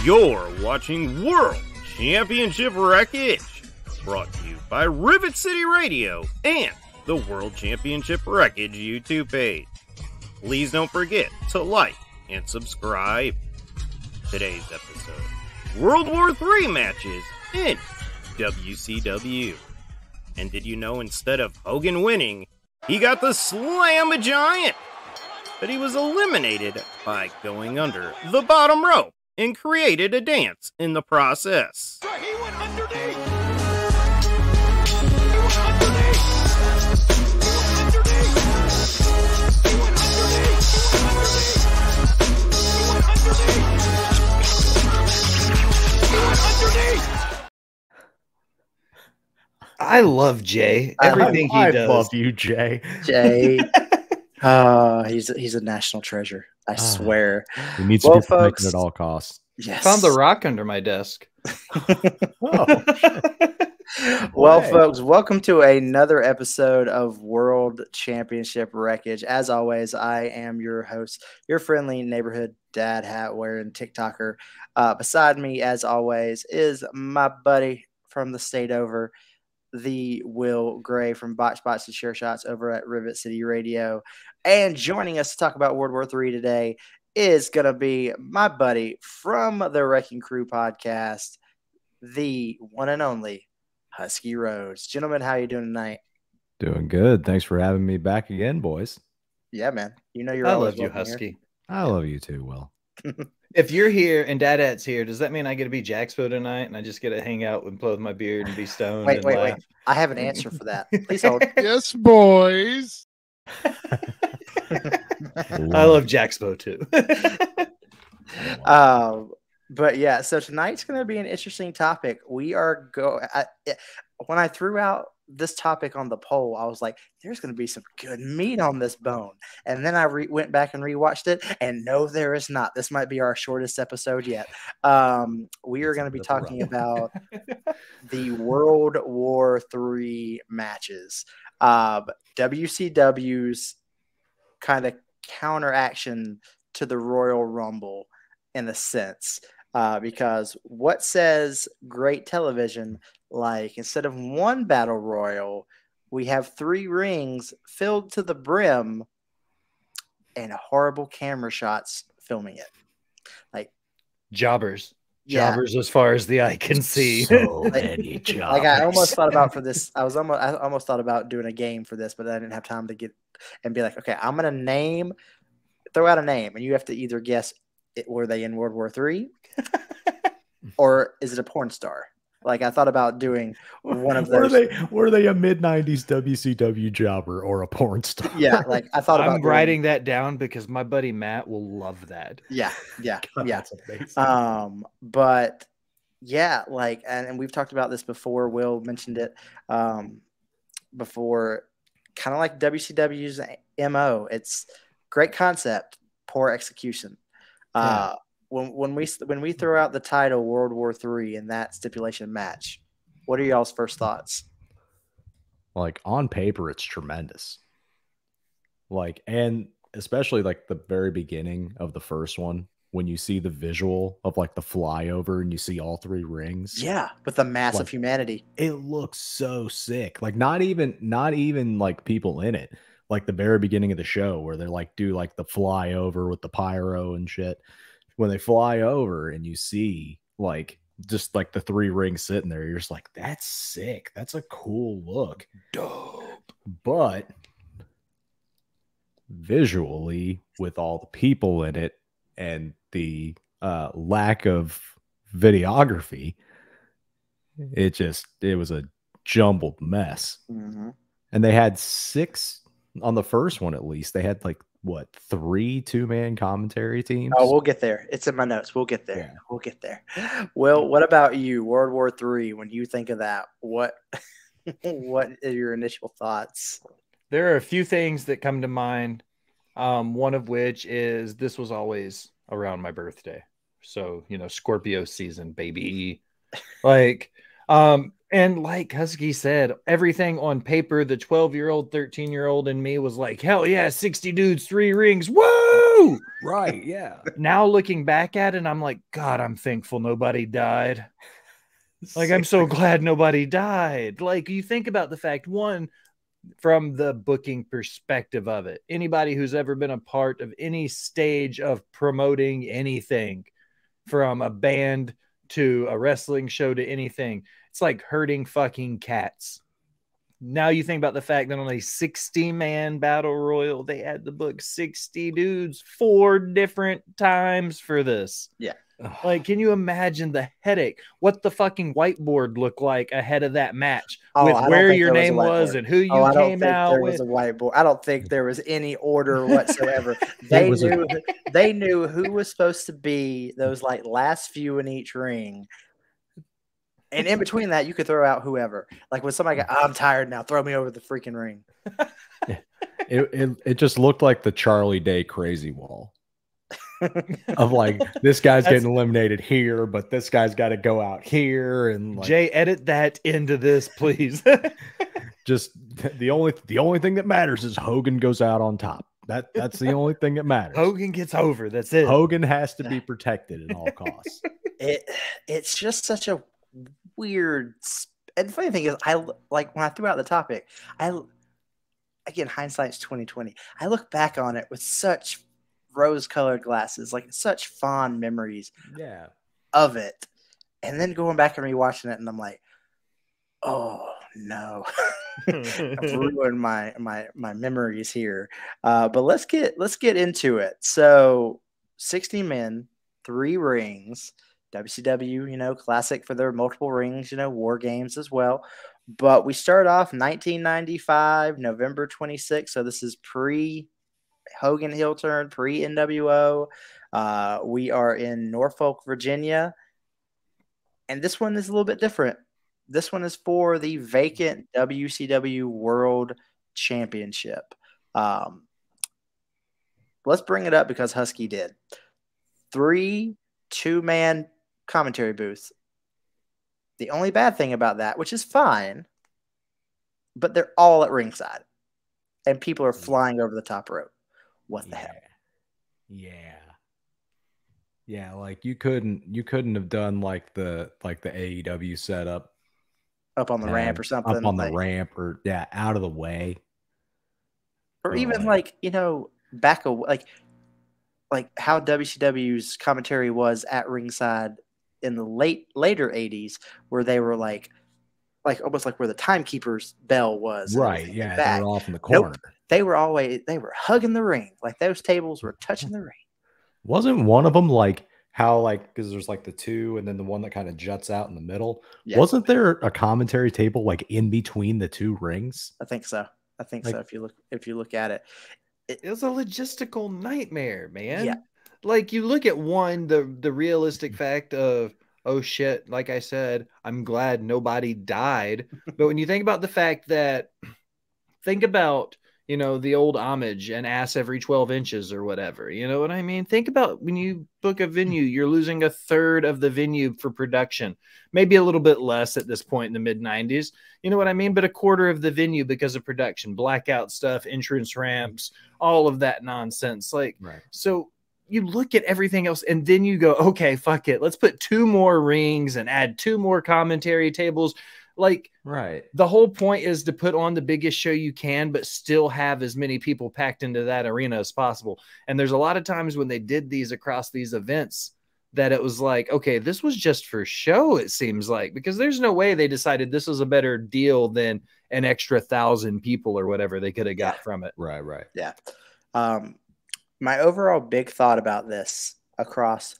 You're watching World Championship Wreckage, brought to you by Rivet City Radio and the World Championship Wreckage YouTube page. Please don't forget to like and subscribe. Today's episode, World War III matches in WCW. And did you know instead of Hogan winning, he got the Slam-A-Giant? But he was eliminated by going under the bottom rope and created a dance in the process. So he went underneath. I love Jay. Everything he does. I love you, Jay. Jay. He's a national treasure. I swear. He needs to be protected at all costs. Yes. Found the rock under my desk. Oh. Well, folks, welcome to another episode of World Championship Wreckage. As always, I am your host, your friendly neighborhood dad hat wearing TikToker. Beside me, as always, is my buddy from the state over, the Will Gray from Botch Spots and Share Shots over at Rivet City Radio. And joining us to talk about World War III today is going to be my buddy from the Wrecking Crew podcast, the one and only HuskyRhodes. Gentlemen, how you doing tonight? Doing good. Thanks for having me back again, boys. Yeah, man. You know you're I always love you, welcome Husky. here. I love you too, Will. If you're here and DadHat's here, does that mean I get to be Jackspo tonight and I just get to hang out and play with my beard and be stoned? Wait. and laugh? I have an answer for that. Please hold. Yes, boys. I love Jackspo too. But yeah, so tonight's going to be an interesting topic. We are when I threw out this topic on the poll, I was like, there's going to be some good meat on this bone. And then I went back and rewatched it, and no, there is not. This might be our shortest episode yet. We are going to be talking about the World War III matches. WCW's kind of counteraction to the Royal Rumble in a sense. Because what says great television, like instead of one battle royal, we have 3 rings filled to the brim and horrible camera shots filming it. Like Jobbers. Yeah. Jobbers as far as the eye can see. So many jobs. Like I almost thought about for this. I almost thought about doing a game for this, but I didn't have time to get and be like, okay, I'm gonna throw out a name, and you have to either guess were they in World War III or is it a porn star? Like I thought about doing one of those. Were they a mid-90s WCW jobber or a porn star? Yeah, like I thought about I'm writing that down because my buddy Matt will love that. Yeah. God, Yeah. that's amazing. But yeah, like and we've talked about this before. Will mentioned it before, kind of like WCW's MO. It's great concept, poor execution. Yeah. When we throw out the title World War III in that stipulation match, what are y'all's first thoughts? Like on paper, it's tremendous. Like, and especially like the very beginning of the first one, when you see the visual of like the flyover and you see all 3 rings. Yeah, with the mass of Like, humanity. It looks so sick. Like not even like people in it. Like the very beginning of the show where they like do like the flyover with the pyro and shit. When they fly over and you see like just like the 3 rings sitting there, you're just like, that's sick. That's a cool look. Dope. But visually, with all the people in it and the lack of videography, it was a jumbled mess. Mm-hmm. And they had 6 on the first one, at least. They had like what, 3 2-man commentary teams? Oh, we'll get there. It's in my notes. We'll get there. Yeah. We'll get there. Well, what about you? World War III. When you think of that, what are your initial thoughts? There are a few things that come to mind. One of which is this was always around my birthday. So, Scorpio season, baby. And like Husky said, everything on paper, the 12-year-old, 13-year-old in me was like, hell yeah, 60 dudes, 3 rings. Woo! Woo! Right. Yeah. Now looking back at it, I'm like, God, I'm thankful nobody died. Like, I'm so glad nobody died. Like, you think about the fact, one, from the booking perspective of it, anybody who's ever been a part of any stage of promoting anything, from a band to a wrestling show to anything, it's like herding fucking cats. Now you think about the fact that on a 60-man battle royal, they had to book 60 dudes 4 different times for this. Yeah. Like, can you imagine the headache? What the fucking whiteboard looked like ahead of that match with where your name was and who you came out with? There was a whiteboard. I don't think there was any order whatsoever. They knew who was supposed to be those like last few in each ring. And in between that, you could throw out whoever. Like when somebody got, I'm tired now, throw me over the freaking ring. It just looked like the Charlie Day crazy wall. Of like, this guy's getting eliminated here, but this guy's got to go out here. And like, Jay, edit that into this, please. Just the only thing that matters is Hogan goes out on top. That's the only thing that matters. When gets over. That's it. Hogan has to be protected at all costs. It's just such a weird. And the funny thing is, I like when I threw out the topic. Again, hindsight's 2020. I look back on it with such rose-colored glasses, like such fond memories of it, and then going back and rewatching it, and I'm like, oh no, I've ruined my memories here. But let's get into it. So 60 men, 3 rings, WCW, classic for their multiple rings, war games as well. But we start off 1995, November 26th. So this is Hogan heel turn, pre-NWO. We are in Norfolk, Virginia. And this one is a little bit different. This one is for the vacant WCW World Championship. Let's bring it up because Husky did. 3 2-man commentary booths. The only bad thing about that, which is fine, but they're all at ringside. And people are flying over the top rope. What the hell? Yeah, like you couldn't have done like the AEW setup up on the ramp or something. Up on the ramp or out of the way. Or even back away, like how WCW's commentary was at ringside in the later 80s, where they were like almost like where the timekeeper's bell was. Right. Yeah. They were off in the corner. Nope. They were hugging the ring. Like those tables were touching the ring. Wasn't one of them like how because there's like the 2 and then the one that kind of juts out in the middle? Yeah. Wasn't there a commentary table like in between the 2 rings? I think so. So. If you look at it, it was a logistical nightmare, man. Yeah. Like you look at the realistic fact of, oh shit, like I said, I'm glad nobody died. But when you think about the fact that, think about, the old homage and ass every 12 inches or whatever, you know what I mean? Think about when you book a venue, you're losing 1/3 of the venue for production, maybe a little bit less at this point in the mid 90s, you know what I mean? But 1/4 of the venue because of production, blackout stuff, entrance ramps, all of that nonsense. Like, right. So you look at everything else and then you go, okay, fuck it. Let's put 2 more rings and add 2 more commentary tables. Like, right. The whole point is to put on the biggest show you can, but still have as many people packed into that arena as possible. And there's a lot of times when they did these across these events that it was like, okay, this was just for show, it seems like, because there's no way they decided this was a better deal than an extra 1,000 people or whatever they could have got from it. Right, right. Yeah. My overall big thought about this across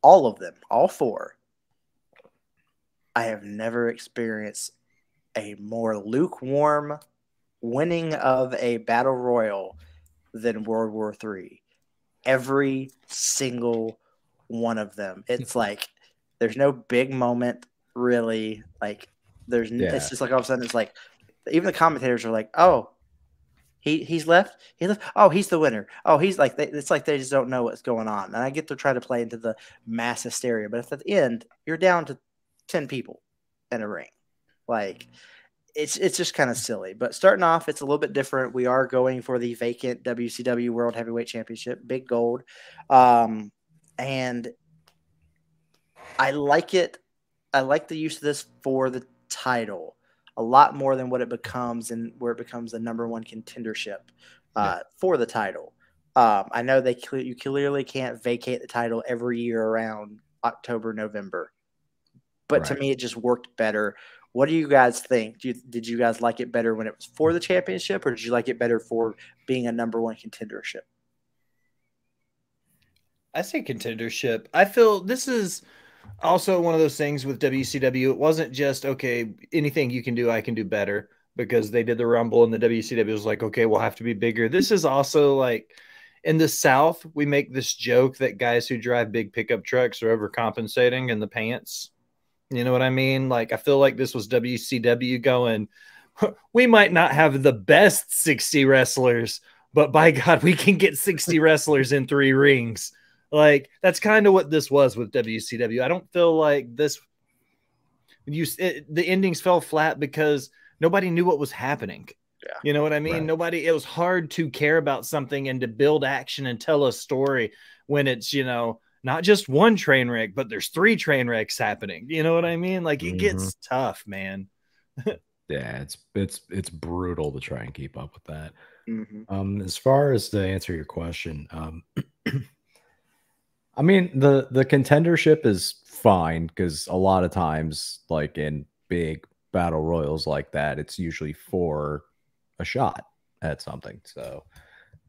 all of them, all 4, I have never experienced a more lukewarm winning of a battle royal than World War III. Every single one of them. It's like there's no big moment really. Like it's just like all of a sudden it's like even the commentators are like, oh, he's left. He left. Oh, he's the winner. Oh, he's like it's like they just don't know what's going on. And I get to try to play into the mass hysteria, but if at the end you're down to 10 people in a ring, like it's just kind of silly. But starting off, it's a little bit different. We are going for the vacant WCW World Heavyweight Championship, big gold, and I like it. I like the use of this for the title a lot more than what it becomes and where it becomes the #1 contendership for the title. I know you clearly can't vacate the title every year around October, November, but to me, it just worked better. What do you guys think? Did you guys like it better when it was for the championship, or did you like it better for being a #1 contendership? I say contendership. I feel this is also one of those things with WCW. It wasn't just, okay, anything you can do, I can do better, because they did the Rumble and the WCW was like, okay, we'll have to be bigger. This is also like, in the South, we make this joke that guys who drive big pickup trucks are overcompensating in the pants. You know what I mean? Like, I feel like this was WCW going, we might not have the best 60 wrestlers, but by God, we can get 60 wrestlers in 3 rings. Like, that's kind of what this was with WCW. I don't feel like this, the endings fell flat because nobody knew what was happening. Yeah. You know what I mean? Right. It was hard to care about something and to build action and tell a story when it's, not just one train wreck, but there's 3 train wrecks happening. You know what I mean? Like, it gets tough, man. Yeah, it's brutal to try and keep up with that. As far as to answer your question, I mean, the contendership is fine because a lot of times, like in big battle royals like that, it's usually for a shot at something. So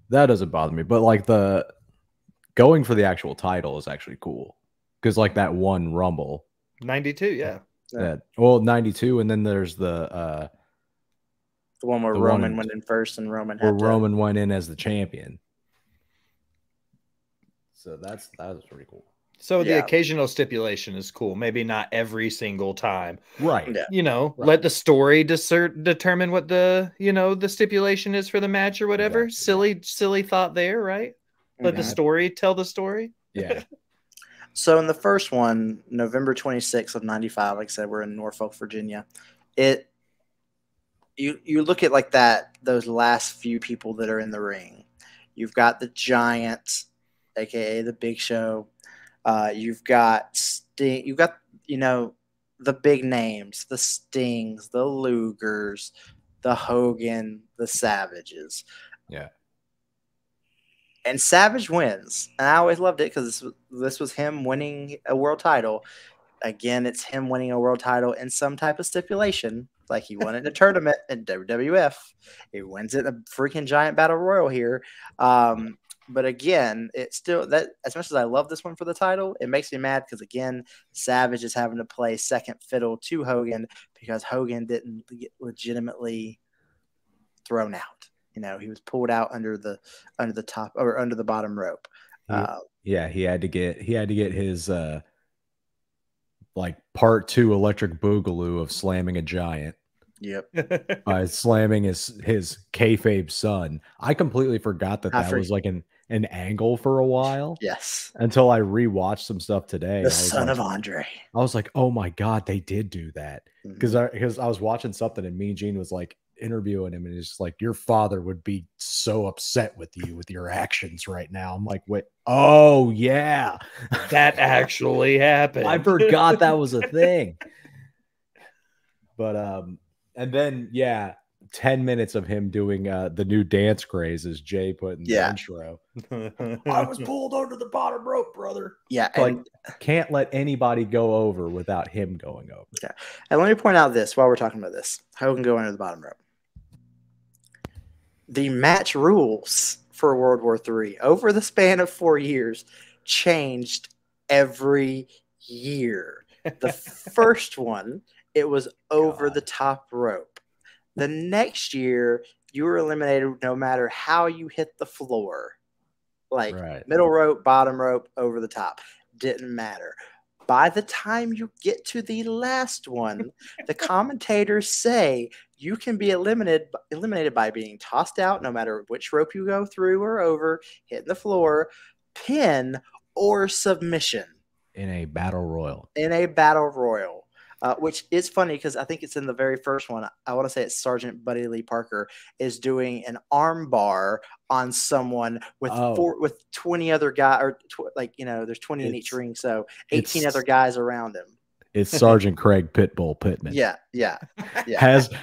that doesn't bother me. But like the going for the actual title is actually cool because like that one Rumble 92, yeah. 92, and then there's the one where Roman went in first and Roman went in as the champion. So that was pretty cool. So the occasional stipulation is cool. Maybe not every single time. Right. Yeah. Let the story determine what the, the stipulation is for the match or whatever. Exactly. Silly thought there, right? Let the story tell the story. Yeah. So in the first one, November 26th of 95, like I said, we're in Norfolk, Virginia. You look at like those last few people that are in the ring. You've got the Giants, aka the Big Show. You've got Sting. You've got the big names, the Stings, the Lugers, the Hogan, the Savages. Yeah. And Savage wins, and I always loved it because this was him winning a world title. Again, it's him winning a world title in some type of stipulation, like he won it in a tournament in WWF. He wins it in a freaking giant battle royal here. But again, it's still that as much as I love this one for the title, it makes me mad because again, Savage is having to play second fiddle to Hogan because Hogan didn't get legitimately thrown out. He was pulled out under the top or under the bottom rope. He had to get his like part 2 electric boogaloo of slamming a giant. Yep. By slamming his kayfabe son. I completely forgot that was like an angle for a while. Yes. Until I rewatched some stuff today. The son of Andre. I was like, oh my God, they did do that. Because I was watching something and Mean Gene was like interviewing him and he's like, your father would be so upset with you with your actions right now. I'm like, wait, oh yeah. That actually happened. I forgot that was a thing. But and then 10 minutes of him doing the new dance craze as Jay put in the intro. I was pulled under the bottom rope, brother. Yeah. Like, can't let anybody go over without him going over. Yeah. And let me point out this while we're talking about this. Hogan go under the bottom rope. The match rules for World War III over the span of 4 years changed every year. The first one, it was over the top rope. The next year, you were eliminated no matter how you hit the floor. Like middle rope, bottom rope, over the top. Didn't matter. By the time you get to the last one, the commentators say you can be eliminated by being tossed out no matter which rope you go through or over, hitting the floor, pin, or submission. In a battle royal. which is funny because I think it's in the very first one. I want to say it's Sergeant Buddy Lee Parker is doing an arm bar on someone with with 20 other guys, or there's 20 in each ring, so 18 other guys around him. It's Sergeant Craig Pitbull Pittman. Yeah.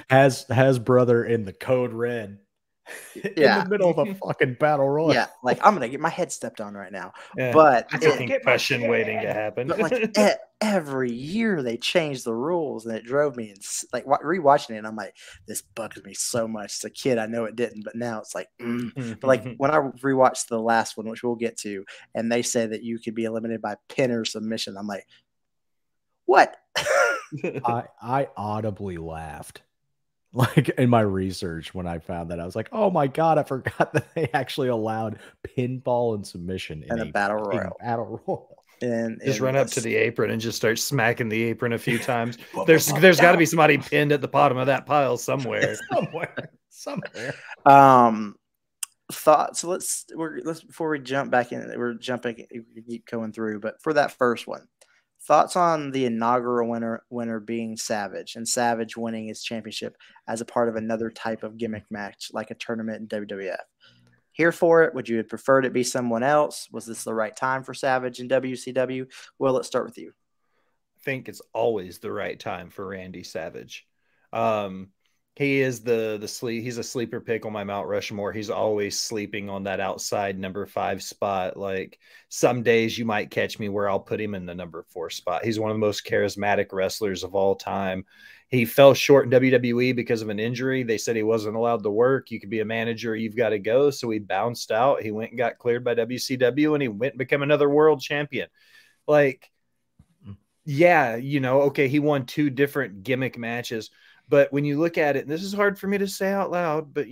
Has brother in the code red. In the middle of a fucking battle royal. Yeah, like I'm gonna get my head stepped on right now. Yeah. But it's a concussion waiting to happen. But like every year they change the rules, and it drove me like rewatching it. And I'm like, this bugs me so much. As a kid, I know it didn't, but now it's like, But like when I rewatched the last one, which we'll get to, and they say that you could be eliminated by pin or submission, I'm like, what? I audibly laughed. Like in my research when I found that, I was like, oh my God, I forgot that they actually allowed pinball and submission in a battle royal. And just run up to the apron and just start smacking the apron a few times. There's got to be somebody pinned at the bottom of that pile somewhere. somewhere. Thoughts. Let's before we jump back in, we keep going through, but for that first one, thoughts on the inaugural winner being Savage, and Savage winning his championship as a part of another type of gimmick match, like a tournament in WWF. Here for it? Would you have preferred it be someone else? Was this the right time for Savage in WCW? Well, let's start with you. I think it's always the right time for Randy Savage. He is he's a sleeper pick on my Mount Rushmore. He's always sleeping on that outside number 5 spot. Like some days you might catch me where I'll put him in the number 4 spot. He's one of the most charismatic wrestlers of all time. He fell short in WWE because of an injury. They said he wasn't allowed to work. You could be a manager, you've got to go. So he bounced out. He went and got cleared by WCW, and he went and became another world champion. Like, yeah, okay, he won 2 different gimmick matches. But when you look at it, and this is hard for me to say out loud, but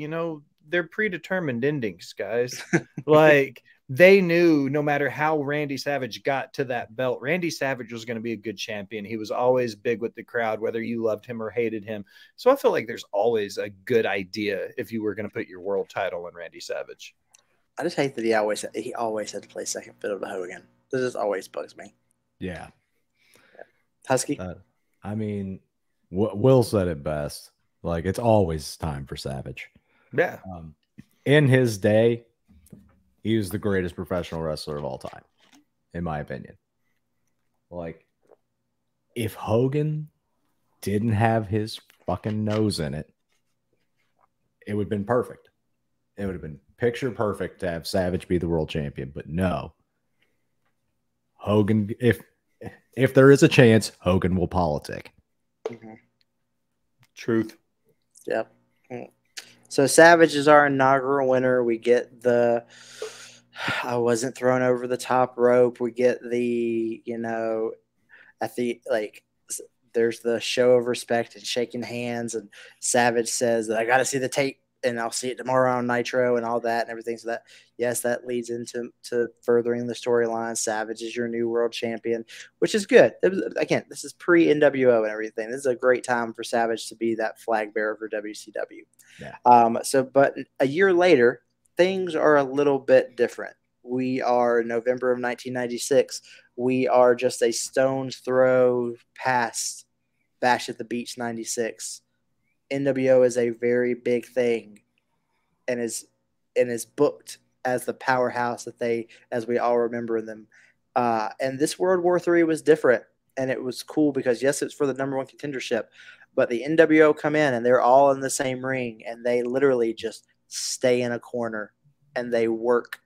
they're predetermined endings, guys. Like they knew no matter how Randy Savage got to that belt, Randy Savage was going to be a good champion. He was always big with the crowd, whether you loved him or hated him. So I feel like there's always a good idea if you were going to put your world title on Randy Savage. I just hate that he always had to play second fiddle to Hogan. This just always bugs me. Yeah. Husky? I mean, Will said it best. Like, it's always time for Savage. Yeah. In his day, he was the greatest professional wrestler of all time, in my opinion. Like, if Hogan didn't have his fucking nose in it, it would have been perfect. It would have been picture perfect to have Savage be the world champion. But no. Hogan, if there is a chance, Hogan will politic. Mm-hmm. Truth. Yep. So Savage is our inaugural winner. We get the I wasn't thrown over the top rope. We get the, at the there's the show of respect and shaking hands, and Savage says that I got to see the tape and I'll see it tomorrow on Nitro and all that and everything. So that leads into furthering the storyline. Savage is your new world champion, which is good. Again, this is pre-NWO and everything. This is a great time for Savage to be that flag bearer for WCW. Yeah. But a year later, things are a little bit different. We are November of 1996. We are just a stone's throw past Bash at the Beach 96. NWO is a very big thing and is booked as the powerhouse as we all remember them. And this World War III was different, and it was cool because, yes, it's for the number 1 contendership, but the NWO come in and they're all in the same ring, and they literally just stay in a corner and they work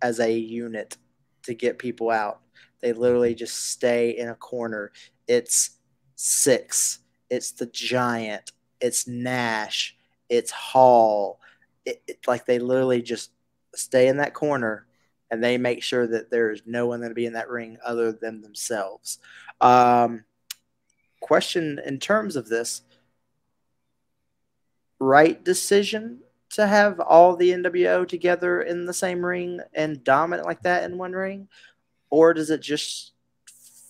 as a unit to get people out. They literally just stay in a corner. It's Six. It's the Giant. It's Nash, it's Hall. Like they literally just stay in that corner and they make sure that there is no one going to be in that ring other than themselves. Question in terms of this, right decision to have all the NWO together in the same ring and dominant like that in one ring? Or does it just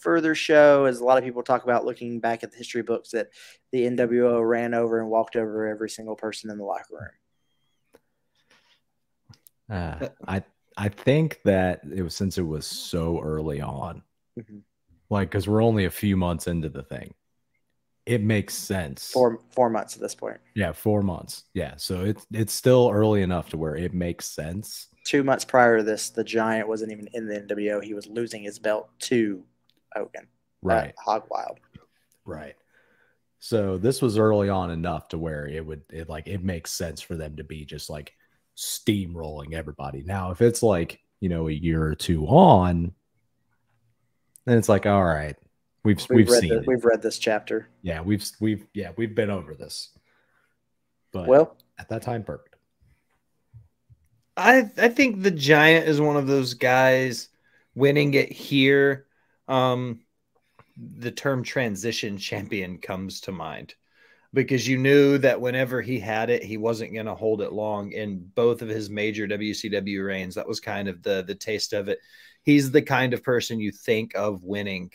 further show, as a lot of people talk about looking back at the history books, that the NWO ran over and walked over every single person in the locker room? I think that it was, since it was so early on, like, because we're only a few months into the thing, it makes sense. 4 months at this point. Yeah, 4 months. Yeah, so it's still early enough to where it makes sense. 2 months prior to this, the Giant wasn't even in the NWO. He was losing his belt to Hogan. Right. Hog Wild. Right. So this was early on enough to where it makes sense for them to be just like steamrolling everybody. Now, if it's like, you know, a year or two on, then it's like, all right, we've seen it. We've read this chapter. Yeah, we've been over this. But well, at that time, perfect. I think the Giant is one of those guys winning it here. The term transition champion comes to mind because you knew that whenever he had it, he wasn't going to hold it long in both of his major WCW reigns. That was kind of the taste of it. He's the kind of person you think of winning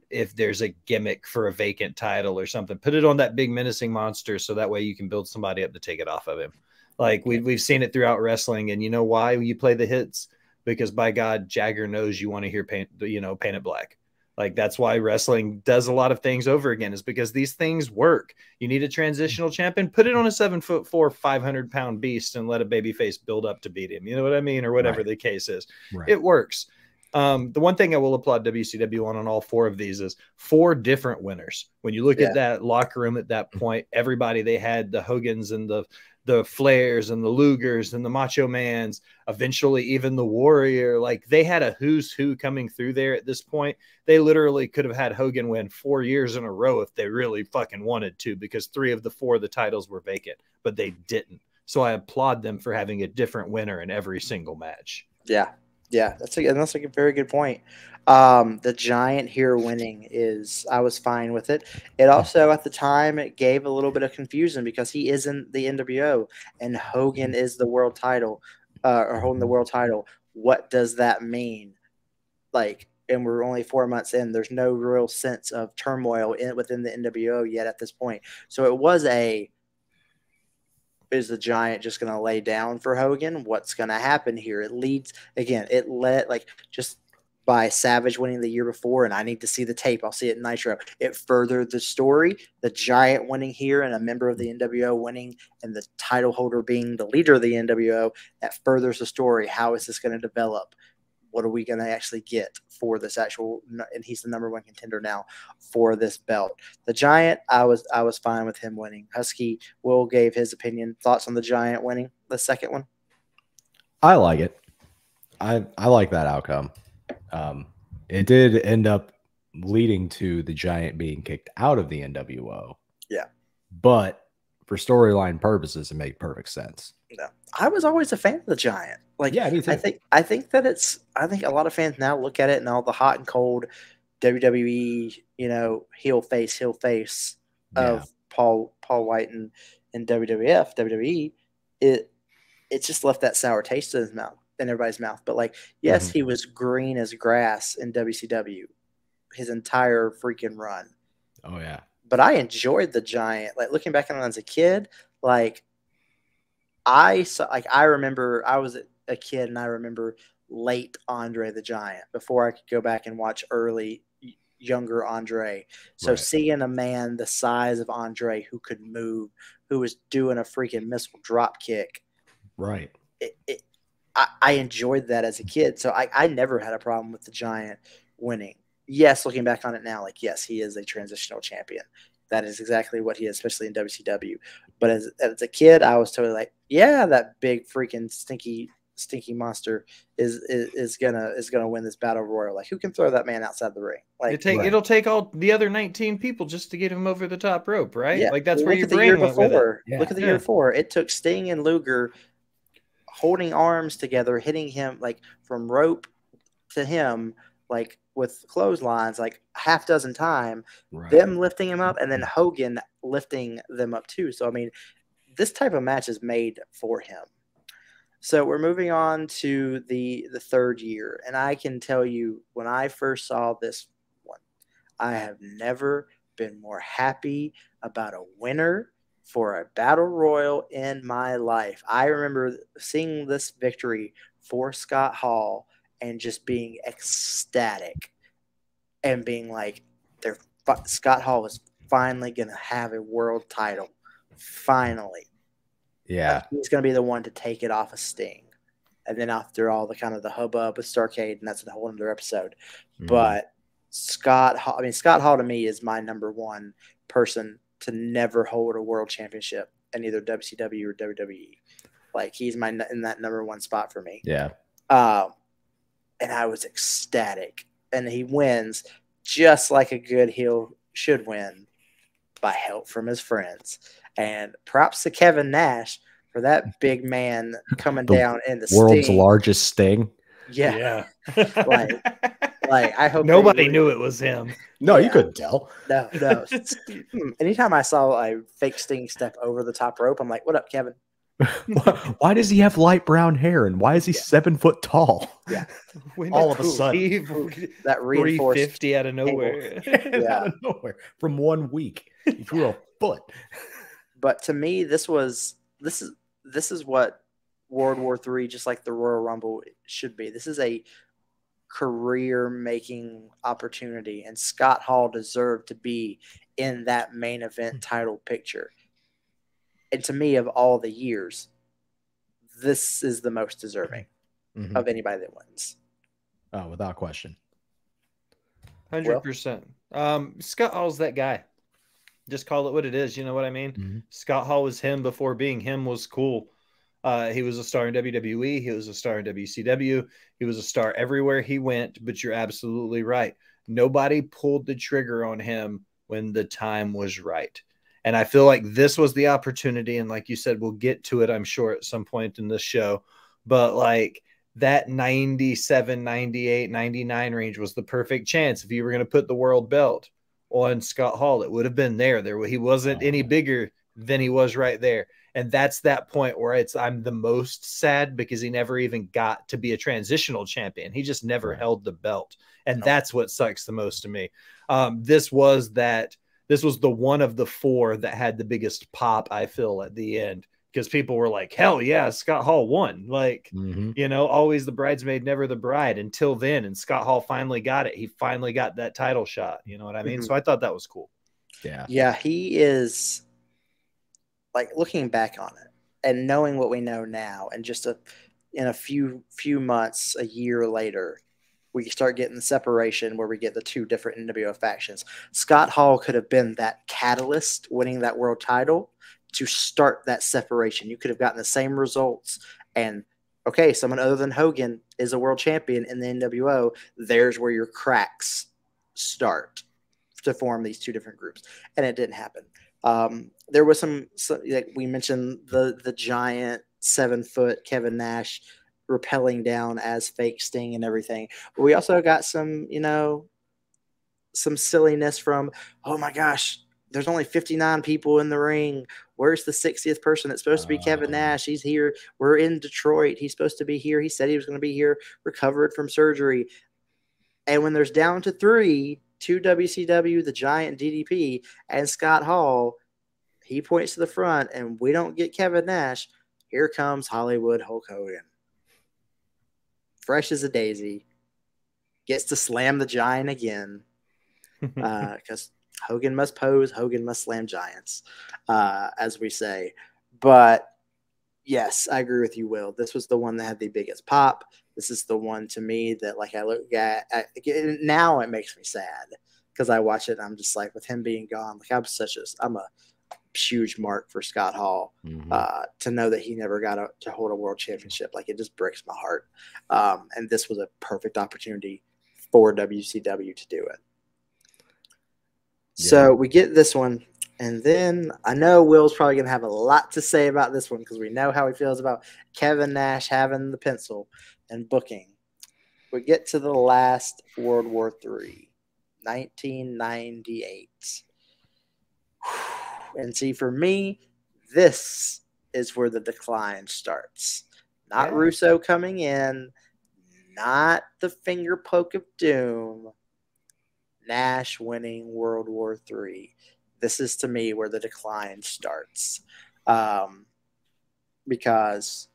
if there's a gimmick for a vacant title or something. Put it on that big menacing monster so that way you can build somebody up to take it off of him. Like we've seen it throughout wrestling, and you know why you play the hits? Because by God, Jagger knows you want to hear paint it black. Like that's why wrestling does a lot of things over again, is because these things work. You need a transitional champion, put it on a 7'4", 500-pound beast and let a babyface build up to beat him. You know what I mean? Or whatever the case is. Right. It works. The one thing I will applaud WCW on all 4 of these is 4 different winners. When you look at that locker room at that point, everybody, they had the Hogans and the Flairs and the Lugers and the Macho Mans, eventually even the Warrior. Like they had a who's who coming through there at this point. They literally could have had Hogan win 4 years in a row if they really fucking wanted to, because 3 of the 4 of the titles were vacant, but they didn't. So I applaud them for having a different winner in every single match. Yeah. Yeah, that's a very good point. The Giant here winning I was fine with it. It also, at the time, it gave a little bit of confusion because he isn't the NWO and Hogan is the world title, or holding the world title. What does that mean? Like, and we're only 4 months in. There's no real sense of turmoil within the NWO yet at this point. So it was is the Giant just going to lay down for Hogan? What's going to happen here? It led just by Savage winning the year before, and I need to see the tape. I'll see it in Nitro. It furthered the story. The Giant winning here and a member of the NWO winning and the title holder being the leader of the NWO, that furthers the story. How is this going to develop? What are we going to actually get for this actual? And he's the #1 contender now for this belt. The Giant, I was fine with him winning. Husky Will gave his opinion. Thoughts on the Giant winning the second one? I like it. I like that outcome. It did end up leading to the Giant being kicked out of the NWO. Yeah, but for storyline purposes, it made perfect sense. No, I was always a fan of the Giant. Yeah, me too. I think a lot of fans now look at it and all the hot and cold WWE, heel face of Paul White and WWE. It just left that sour taste in everybody's mouth. But yes, he was green as grass in WCW his entire freaking run. Oh yeah. But I enjoyed the Giant. Looking back on it as a kid, I remember I was a kid and I remember late Andre the Giant before I could go back and watch early younger Andre. So seeing a man the size of Andre who could move, who was doing a freaking missile drop kick. Right. I enjoyed that as a kid. So I never had a problem with the Giant winning. Yes, looking back on it now, yes, he is a transitional champion. That is exactly what he is, especially in WCW. But as a kid, I was totally that big freaking stinky monster is gonna win this battle royal. Who can throw that man outside the ring? It'll take all the other 19 people just to get him over the top rope, right? Yeah. That's where your brain went with it. Yeah. Look at the year before. It took Sting and Luger holding arms together, hitting him from rope to him with clotheslines half dozen times, them lifting him up, and then Hogan lifting them up too. So this type of match is made for him. So we're moving on to the third year, and I can tell you when I first saw this one, I have never been more happy about a winner for a battle royal in my life. I remember seeing this victory for Scott Hall and just being ecstatic and being Scott Hall was finally going to have a world title. Finally. Yeah. Like, he's going to be the one to take it off of Sting. And then after all the kind of the hubbub with Starrcade, and that's a whole other episode. But Scott Hall to me is my number one person to never hold a world championship in either WCW or WWE. Like, he's in that number one spot for me. Yeah. And I was ecstatic. And he wins just like a good heel should win, by help from his friends. And props to Kevin Nash for that big man coming down in the world's Sting. largest Sting. Yeah. like I hope nobody knew it was him. No, you couldn't tell. No. Anytime I saw a fake Sting step over the top rope, I'm like, what up, Kevin? Why does he have light brown hair and why is he 7 foot tall? Yeah. All of a sudden. That reinforced 350 out of nowhere. Out of nowhere. From 1 week. He grew a foot. But to me, this is what World War III, just like the Royal Rumble, should be. This is a career-making opportunity, and Scott Hall deserved to be in that main event title picture. And to me, of all the years, this is the most deserving of anybody that wins. Oh, without question. 100%. Scott Hall's that guy. Just call it what it is. You know what I mean? Scott Hall was him before being him was cool. He was a star in WWE. He was a star in WCW. He was a star everywhere he went, but you're absolutely right. Nobody pulled the trigger on him when the time was right. And I feel like this was the opportunity. And like you said, we'll get to it, I'm sure, at some point in this show. But like that 97, 98, 99 range was the perfect chance. If you were going to put the world belt on Scott Hall, it would have been there. He wasn't any bigger than he was right there. And that's that point where I'm the most sad because he never even got to be a transitional champion. He just never held the belt. And that's what sucks the most to me. This was the one of the four that had the biggest pop, I feel, at the end, because people were like, hell yeah, Scott Hall won. Like, always the bridesmaid, never the bride until then. And Scott Hall finally got it. He finally got that title shot. You know what I mean? So I thought that was cool. Yeah. Yeah. He is, like, looking back on it and knowing what we know now, and just in a few months, a year later, we start getting the separation where we get the two different NWO factions. Scott Hall could have been that catalyst, winning that world title, to start that separation. You could have gotten the same results, and okay, someone other than Hogan is a world champion in the NWO. There's where your cracks start to form these two different groups, and it didn't happen. There was some like we mentioned, the giant 7-foot Kevin Nash rappelling down as fake Sting and everything. But we also got some, some silliness from, oh my gosh, there's only 59 people in the ring. Where's the 60th person? It's supposed to be Kevin Nash. He's here. We're in Detroit. He's supposed to be here. He said he was going to be here, recovered from surgery. And when there's down to 3, 2 WCW, the Giant, DDP, and Scott Hall, he points to the front, and we don't get Kevin Nash. Here comes Hollywood Hulk Hogan. Fresh as a daisy. Gets to slam the Giant again. Because Hogan must pose, Hogan must slam giants, as we say. But yes, I agree with you, Will. This was the one that had the biggest pop. This is the one to me that, like, I look at now, it makes me sad because I watch it and I'm just like, with him being gone, like, I'm a huge mark for Scott Hall. To know that he never got to hold a world championship, like, it just breaks my heart. And this was a perfect opportunity for WCW to do it. Yeah. So we get this one, and then I know Will's probably going to have a lot to say about this one because we know how he feels about Kevin Nash having the pencil and booking. We get to the last World War III, 1998. And see, for me, this is where the decline starts. Not Russo coming in, not the finger poke of doom. Nash winning World War III. This is, to me, where the decline starts. Because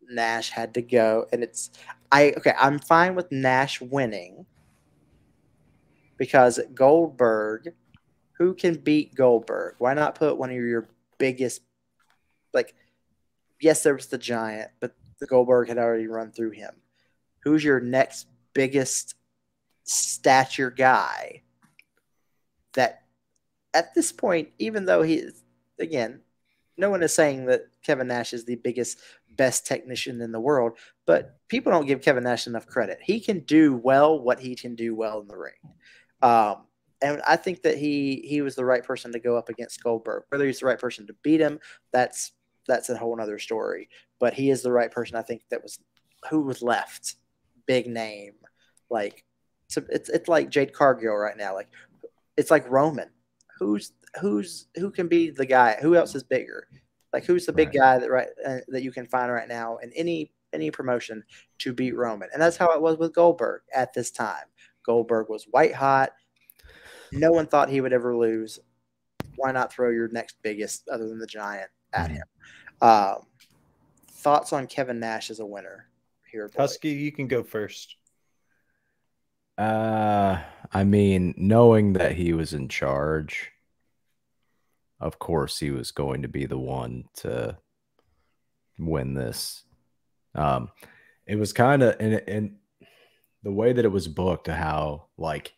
Nash had to go, and I'm fine with Nash winning because Goldberg Who can beat Goldberg? Why not put one of your biggest, like, yes, there was the Giant, but the Goldberg had already run through him. Who's your next biggest stature guy that at this point, even though he is, again, no one is saying that Kevin Nash is the biggest, best technician in the world, but people don't give Kevin Nash enough credit. He can do well what he can do well in the ring. And I think that he was the right person to go up against Goldberg. Whether he's the right person to beat him, that's a whole other story. But he is the right person, I think, who was left. Big name. Like, it's like Jade Cargill right now. Like, it's like Roman. Who can be the guy? Who else is bigger? Like, who's the big guy that you can find right now in any promotion to beat Roman? And that's how it was with Goldberg at this time. Goldberg was white hot. No one thought he would ever lose. Why not throw your next biggest, other than the Giant, at him? Thoughts on Kevin Nash as a winner here, boys? Husky, you can go first. I mean, knowing that he was in charge, of course he was going to be the one to win this. It was kind of in the way that it was booked, how like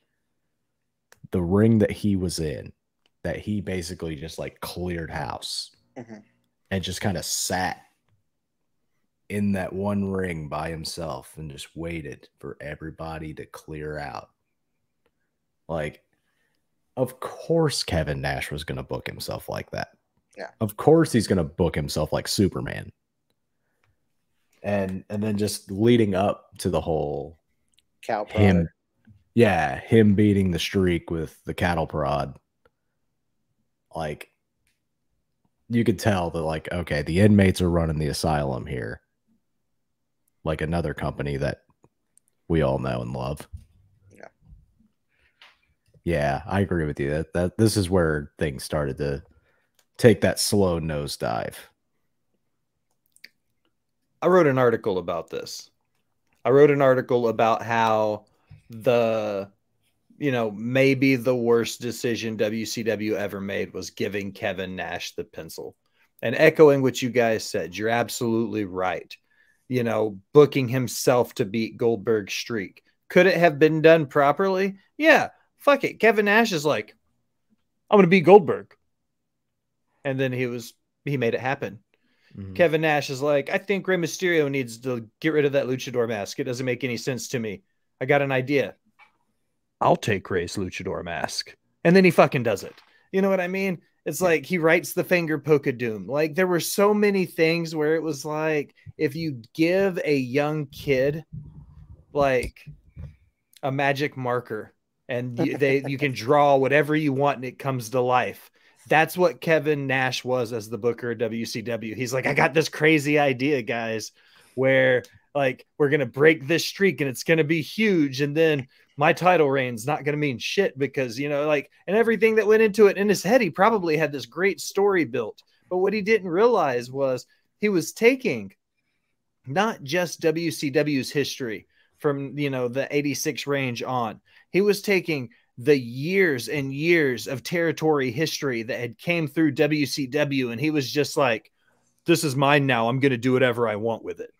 the ring that he was in, that he basically just like cleared house and just kind of sat in that one ring by himself and just waited for everybody to clear out. Like, of course Kevin Nash was going to book himself like that. Yeah. Of course he's going to book himself like Superman. And then just leading up to the whole cow prod. Him beating the streak with the cattle prod. Like, you could tell that, like, okay, the inmates are running the asylum here. Like another company that we all know and love. Yeah. Yeah, I agree with you. That this is where things started to take that slow nosedive. I wrote an article about this. I wrote an article about how maybe the worst decision WCW ever made was giving Kevin Nash the pencil. And echoing what you guys said, you're absolutely right. Booking himself to beat Goldberg's streak. Could it have been done properly? Yeah, fuck it. Kevin Nash is like, I'm going to beat Goldberg. And then he made it happen. Kevin Nash is like, I think Rey Mysterio needs to get rid of that luchador mask. It doesn't make any sense to me. I got an idea. I'll take Rey's luchador mask. And then he fucking does it. You know what I mean? It's like he writes the finger poke of doom. Like, there were so many things where it was like, if you give a young kid like a magic marker and you can draw whatever you want and it comes to life. That's what Kevin Nash was as the booker of WCW. He's like, I got this crazy idea, guys, where like we're going to break this streak and it's going to be huge. And then my title reign's not going to mean shit because, and everything that went into it in his head, he probably had this great story built. But what he didn't realize was he was taking not just WCW's history from, the 86 range on. He was taking the years and years of territory history that had came through WCW. And he was just like, this is mine now. I'm going to do whatever I want with it.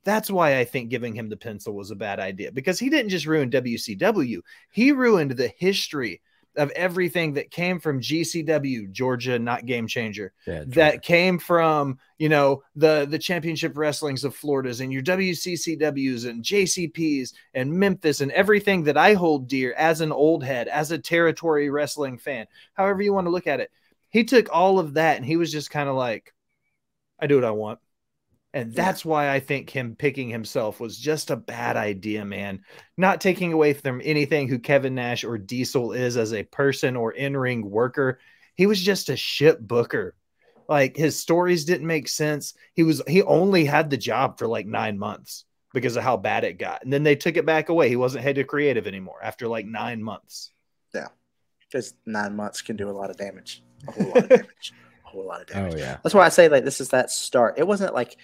That's why I think giving him the pencil was a bad idea, because he didn't just ruin WCW. He ruined the history of everything that came from GCW, Georgia, not Game Changer, that came from, the championship wrestlings of Florida's and your WCCWs and JCPs and Memphis and everything that I hold dear as an old head, as a territory wrestling fan, however you want to look at it. He took all of that and he was just kind of like, I do what I want. And that's why I think him picking himself was just a bad idea, man. Not taking away from anything who Kevin Nash or Diesel is as a person or in-ring worker. He was just a shit booker. Like, his stories didn't make sense. He only had the job for like 9 months because of how bad it got. And then they took it back away. He wasn't head of creative anymore after like 9 months. Yeah. Because 9 months can do a lot of damage. A whole lot of damage. A whole lot of damage. Oh, yeah. That's why I say, like, this is that start. It wasn't like,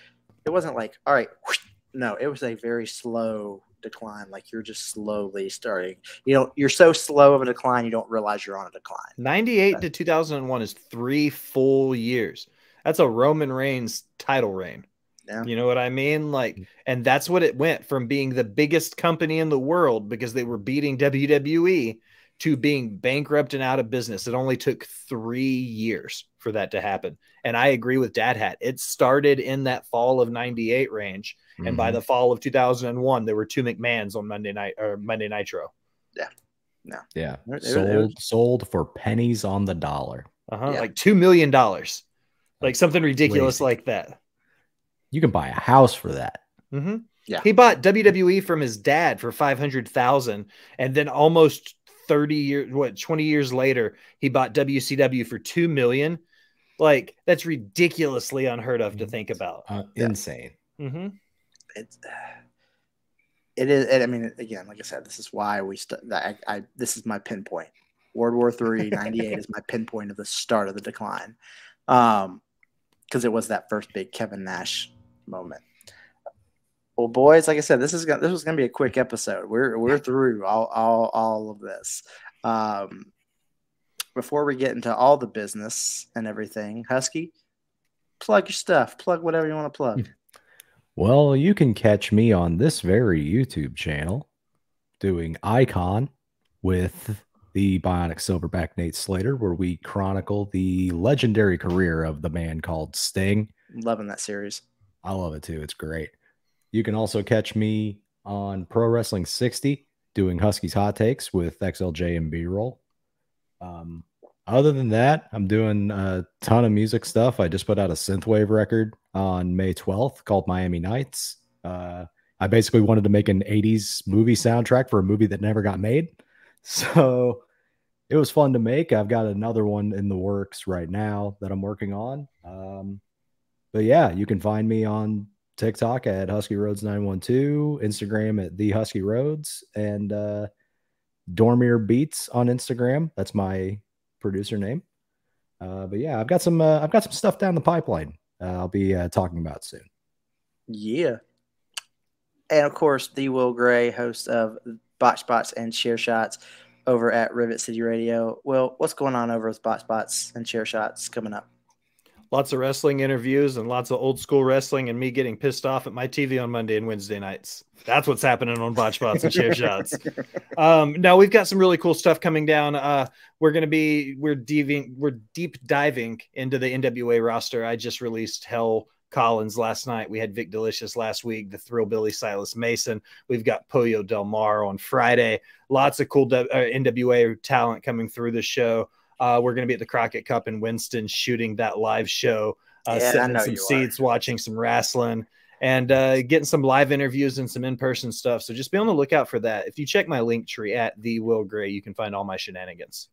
all right, whoosh. No, it was a very slow decline. Like you're just slowly starting. You're so slow of a decline, you don't realize you're on a decline. 98 to 2001 is 3 full years. That's a Roman Reigns title reign. Yeah. You know what I mean? Like, and that's what it went from being the biggest company in the world because they were beating WWE to being bankrupt and out of business. It only took 3 years for that to happen. And I agree with DadHat. It started in that fall of 98 range. And by the fall of 2001, there were 2 McMahons on Monday Nitro. Yeah. No. Yeah. Sold for pennies on the dollar. Like $2 million. Like something ridiculous like that. You can buy a house for that. Yeah. He bought WWE from his dad for $500,000. And then almost 20 years later, he bought WCW for $2 million. Like that's ridiculously unheard of to think about. Insane. It is. I mean, again, like I said, this is why this is my pinpoint. World War III, 98 is my pinpoint of the start of the decline. Because it was that first big Kevin Nash moment. Well, boys, like I said, this was gonna be a quick episode. We're through all of this. Before we get into all the business and everything, Husky, plug your stuff. Plug whatever you want to plug. Well, you can catch me on this very YouTube channel doing Icon with the Bionic Silverback Nate Slater, where we chronicle the legendary career of the man called Sting. Loving that series. I love it too. It's great. You can also catch me on Pro Wrestling 60 doing Husky's Hot Takes with XLJ and B-Roll. Other than that, I'm doing a ton of music stuff. I just put out a synthwave record on May 12th called Miami Nights. I basically wanted to make an 80s movie soundtrack for a movie that never got made. So it was fun to make. I've got another one in the works right now that I'm working on. But yeah, you can find me on TikTok at HuskyRhodes912, Instagram at TheHuskyRhodes, and Dormier Beats on Instagram. That's my producer name. But yeah, I've got some stuff down the pipeline. I'll be talking about soon. Yeah. And of course, the Will Gray, host of Botch Spots and Chair Shots over at Rivet City Radio. Will, what's going on over with Botch Spots and Chair Shots coming up? Lots of wrestling interviews and lots of old school wrestling and me getting pissed off at my TV on Monday and Wednesday nights. That's what's happening on Botch Spots and Chair Shots. Now we've got some really cool stuff coming down. We're deep diving into the NWA roster. I just released Hell Collins last night. We had Vic Delicious last week, the Thrillbilly Silas Mason. We've got Pollo Del Mar on Friday. Lots of cool NWA talent coming through the show. We're going to be at the Crockett Cup in Winston shooting that live show, sitting in some seats, watching some wrestling, and getting some live interviews and some in-person stuff. So just be on the lookout for that. If you check my link tree at The Will Gray, you can find all my shenanigans.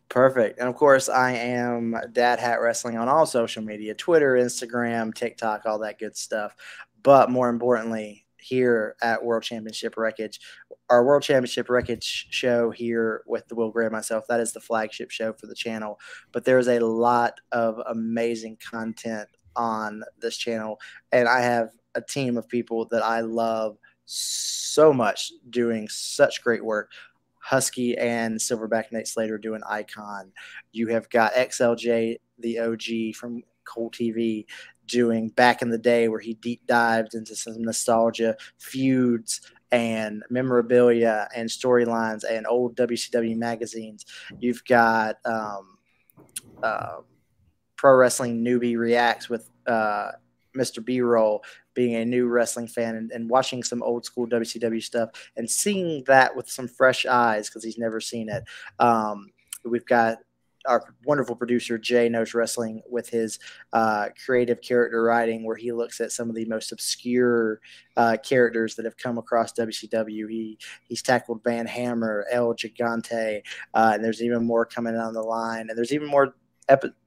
Perfect. And of course, I am DadHat Wrestling on all social media, Twitter, Instagram, TikTok, all that good stuff. But more importantly, here at World Championship Wreckage, our World Championship Wreckage show here with the Will Gray and myself, that is the flagship show for the channel. But there's a lot of amazing content on this channel, and I have a team of people that I love so much doing such great work. Husky and Silverback Nate Slater doing Icon. You have got XLJ, the OG from Cold TV, doing Back in the Day, where he deep dived into some nostalgia, feuds, and memorabilia and storylines and old WCW magazines. You've got Pro Wrestling Newbie Reacts with Mr. B-Roll, being a new wrestling fan and watching some old school WCW stuff and seeing that with some fresh eyes because he's never seen it. We've got our wonderful producer Jay Knows Wrestling with his creative character writing, where he looks at some of the most obscure characters that have come across WCW. He's tackled Van Hammer, El Gigante, and there's even more coming down the line, and there's even more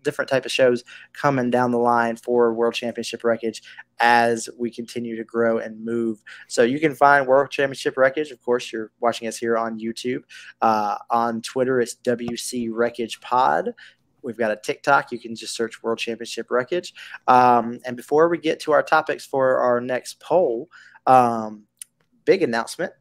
different type of shows coming down the line for World Championship Wreckage as we continue to grow and move. So you can find World Championship Wreckage. Of course, you're watching us here on YouTube. On Twitter, it's WC Wreckage Pod. We've got a TikTok. You can just search World Championship And before we get to our topics for our next poll, big announcement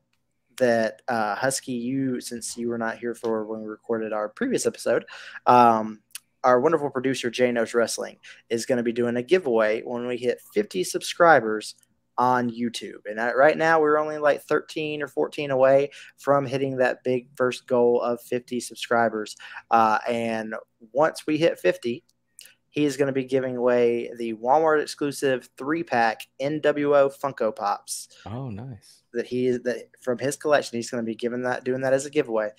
that Husky, since you were not here for when we recorded our previous episode, our wonderful producer, Jay Knows Wrestling, is going to be doing a giveaway when we hit 50 subscribers on YouTube. And right now, we're only like 13 or 14 away from hitting that big first goal of 50 subscribers. And once we hit 50, he is going to be giving away the Walmart exclusive 3-pack NWO Funko Pops. Oh, nice. That from his collection. He's going to be doing that as a giveaway.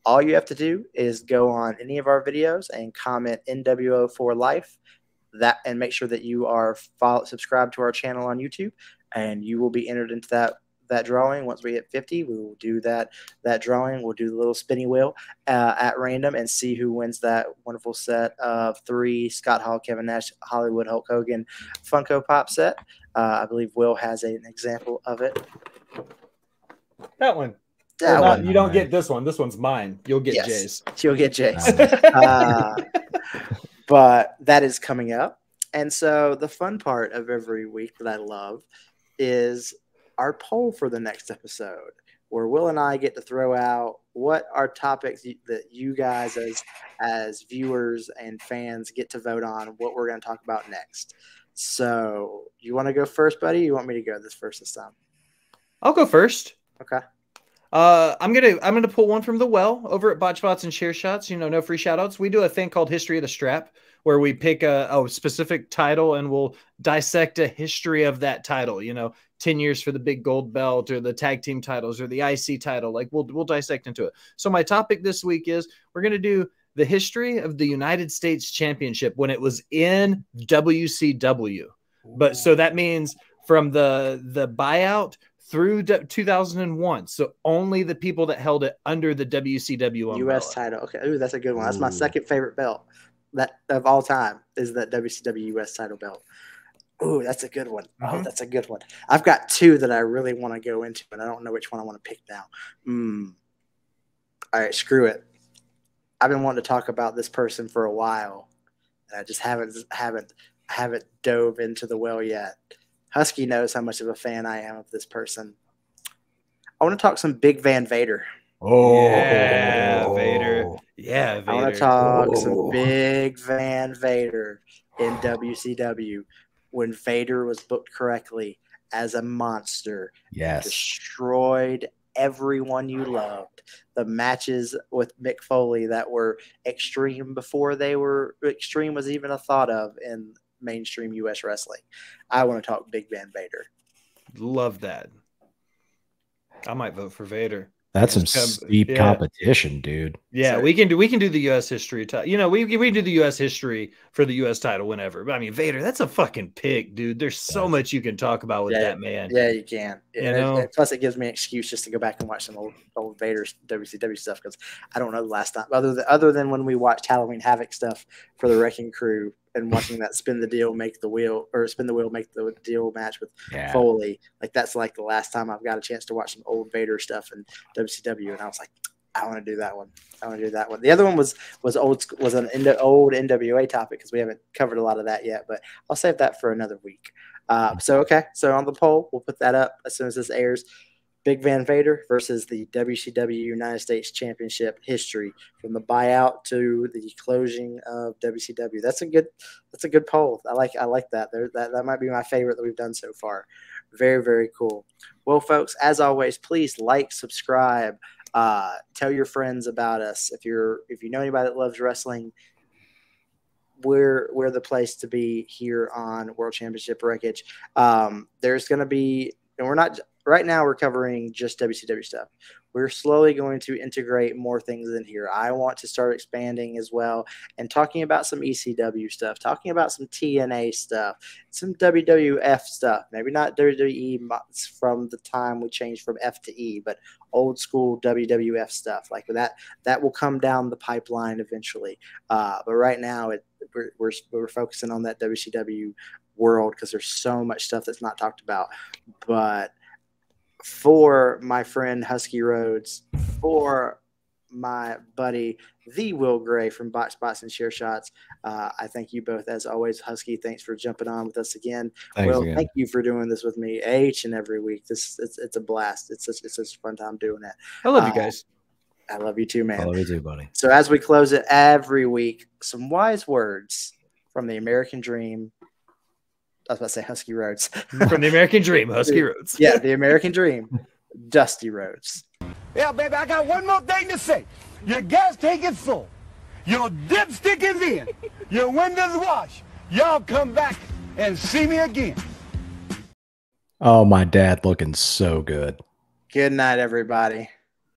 All you have to do is go on any of our videos and comment NWO for life, and make sure that you are subscribed to our channel on YouTube, and you will be entered into that drawing. Once we hit 50, we will do that drawing. We'll do the little spinny wheel at random and see who wins that wonderful set of 3 Scott Hall, Kevin Nash, Hollywood Hulk Hogan Funko Pop set. I believe Will has an example of it. That one. You don't get this one. This one's mine. You'll get Jay's. You'll get Jay's. But that is coming up. And so the fun part of every week that I love is our poll for the next episode, where Will and I get to throw out what are topics that you guys as viewers and fans get to vote on, what we're going to talk about next. So you want to go first, buddy? You want me to go this time? I'll go first. Okay. I'm gonna pull one from the well over at Botchbots and Share Shots. No free shout outs. We do a thing called History of the Strap, where we pick a specific title and we'll dissect a history of that title. 10 years for the big gold belt, or the tag team titles, or the IC title. Like we'll dissect into it. So my topic this week is we're gonna do the history of the United States Championship when it was in WCW. But so that means from the buyout through 2001. So only the people that held it under the WCW umbrella. U.S. title. Okay. Ooh, that's a good one. That's my second favorite belt that of all time is that WCW U.S. title belt. Ooh, that's a good one. Oh, that's a good one. I've got 2 that I really want to go into, and I don't know which one I want to pick now. All right, screw it. I've been wanting to talk about this person for a while, and I just haven't dove into the well yet. Husky knows how much of a fan I am of this person. I want to talk some Big Van Vader. Oh, yeah, Vader. Yeah, Vader. I want to talk some Big Van Vader in WCW when Vader was booked correctly as a monster. Yes. Destroyed everyone you loved. The matches with Mick Foley that were extreme before extreme was even a thought of in mainstream U.S. wrestling. I want to talk Big Van Vader. Love that. I might vote for Vader. That's some steep competition, dude. Yeah, so, we can do the U.S. history. We do the U.S. history for the U.S. title whenever. But I mean, Vader, that's a fucking pick, dude. There's so much you can talk about with that man. Yeah, you can. Plus, it gives me an excuse just to go back and watch some old Vader WCW stuff because I don't know the last time other than when we watched Halloween Havoc stuff for the Wrecking Crew and watching that spin the wheel make the deal match with Foley. Like that's like the last time I've got a chance to watch some old Vader stuff in WCW, and I was like, I want to do that one. The other one was an old NWA topic because we haven't covered a lot of that yet, but I'll save that for another week. So on the poll, we'll put that up as soon as this airs. Big Van Vader versus the WCW United States Championship history from the buyout to the closing of WCW. That's a good poll. I like that. That might be my favorite that we've done so far. Very, very cool. Well, folks, as always, please like, subscribe, tell your friends about us. If you know anybody that loves wrestling, we're the place to be here on World Championship Wreckage. There's going to be, and we're not. Right now, we're covering just WCW stuff. We're slowly going to integrate more things in here. I want to start expanding as well and talking about some ECW stuff, talking about some TNA stuff, some WWF stuff. Maybe not WWE from the time we changed from F to E, but old school WWF stuff. Like that will come down the pipeline eventually. But right now, we're focusing on that WCW world because there's so much stuff that's not talked about. But for my friend HuskyRhodes, for my buddy, the Will Gray from Box Spots and Share Shots. I thank you both as always. Husky, thanks for jumping on with us again. Thanks Will, again. thank you for doing this with me each and every week. It's a blast. It's such a fun time doing it. I love you guys. I love you too, man. I love you too, buddy. So as we close it every week, some wise words from the American Dream. I was about to say HuskyRhodes. From the American Dream, HuskyRhodes. Yeah, the American Dream, Dusty Rhodes. Yeah, baby, I got one more thing to say. Your gas tank is full. Your dipstick is in. Your windows washed. Y'all come back and see me again. Oh, my dad looking so good. Good night, everybody.